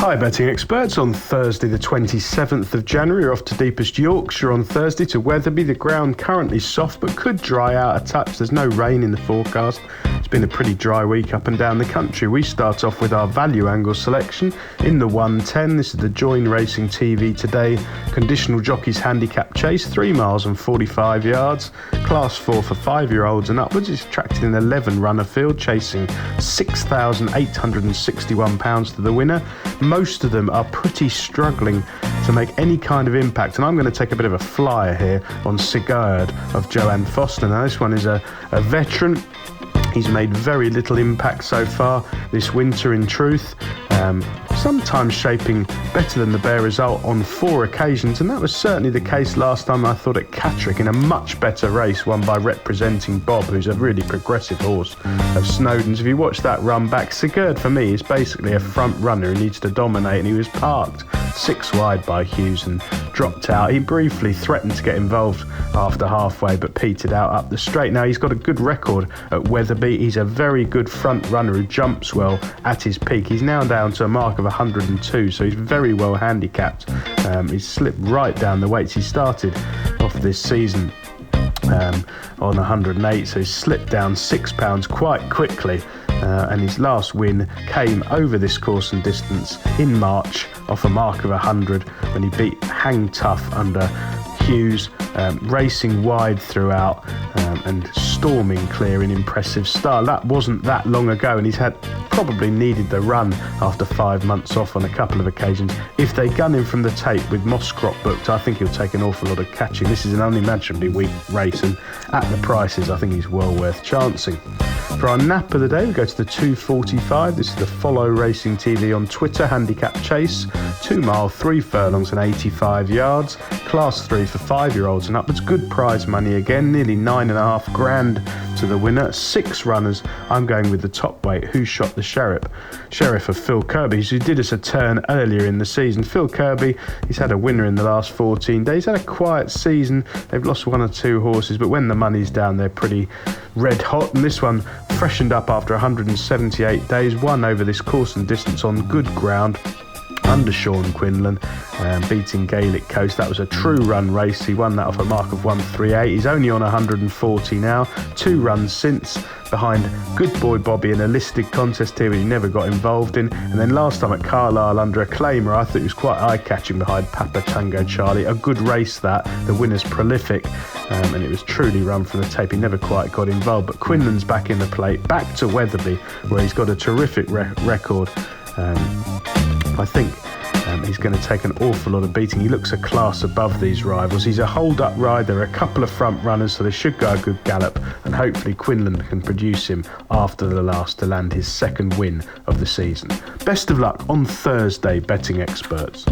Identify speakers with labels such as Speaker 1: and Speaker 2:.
Speaker 1: Hi betting experts, on Thursday the 27th of January we're off to deepest Yorkshire, on Thursday to Wetherby. The ground currently soft but could dry out a touch. There's no rain in the forecast. It's been a pretty dry week up and down the country. We start off with our value angle selection in the 110. This is the Join Racing TV Today Conditional Jockeys Handicap Chase, 3 miles and 45 yards, class 4 for 5-year-olds and upwards. It's tracked in an 11 runner field, chasing £6,861 to the winner. Most of them are pretty struggling to make any kind of impact, and I'm going to take a bit of a flyer here on Sigurd of Joanne Foster. Now this one is a veteran. He's made very little impact so far this winter, in truth. Sometimes shaping better than the bare result on 4 occasions, and that was certainly the case last time, I thought, at Catterick in a much better race won by Representing Bob, who's a really progressive horse of Snowden's. If you watch that run back, Sigurd for me is basically a front runner who needs to dominate, and he was parked 6 wide by Hughes and dropped out. He briefly threatened to get involved after halfway but petered out up the straight. Now he's got a good record at Wetherby. He's a very good front runner who jumps well at his peak. He's now down to a mark of 102, so he's very well handicapped. He's slipped right down the weights. He started off this season on 108, so he's slipped down £6 quite quickly. And his last win came over this course and distance in March off a mark of 100 when he beat Hang Tough under Hughes, racing wide throughout and storming clear in impressive style. That wasn't that long ago, and he's had probably needed the run after 5 months off on a couple of occasions. If they gun him from the tape with Mosscrop booked, I think he'll take an awful lot of catching. This is an unimaginably weak race, and at the prices I think he's well worth chancing. For our nap of the day, we go to the 245. This is the Follow Racing TV on Twitter handicap chase, 2 mile 3 furlongs and 85 yards, class 3 for 5-year-olds and upwards. Good prize money again, nearly £9,500 to the winner. 6 runners. I'm going with the top weight, Who Shot the Sheriff of Phil Kirby, who did us a turn earlier in the season. Phil Kirby, he's had a winner in the last 14 days. Had a quiet season. They've lost 1 or 2 horses, but when the money's down, they're pretty red hot. And this one freshened up after 178 days, won over this course and distance on good ground under Sean Quinlan, beating Gaelic Coast. That was a true run race. He won that off a mark of 138. He's only on 140 now, 2 runs since, behind Good Boy Bobby in a listed contest here, but he never got involved in. And then last time at Carlisle under a claimer, I thought he was quite eye-catching behind Papa Tango Charlie. A good race that, the winner's prolific, and it was truly run from the tape. He never quite got involved, but Quinlan's back in the plate, back to Wetherby, where he's got a terrific record. I think he's going to take an awful lot of beating. He looks a class above these rivals. He's a hold-up rider, a couple of front runners, so they should go a good gallop, and hopefully Quinlan can produce him after the last to land his 2nd win of the season. Best of luck on Thursday, betting experts.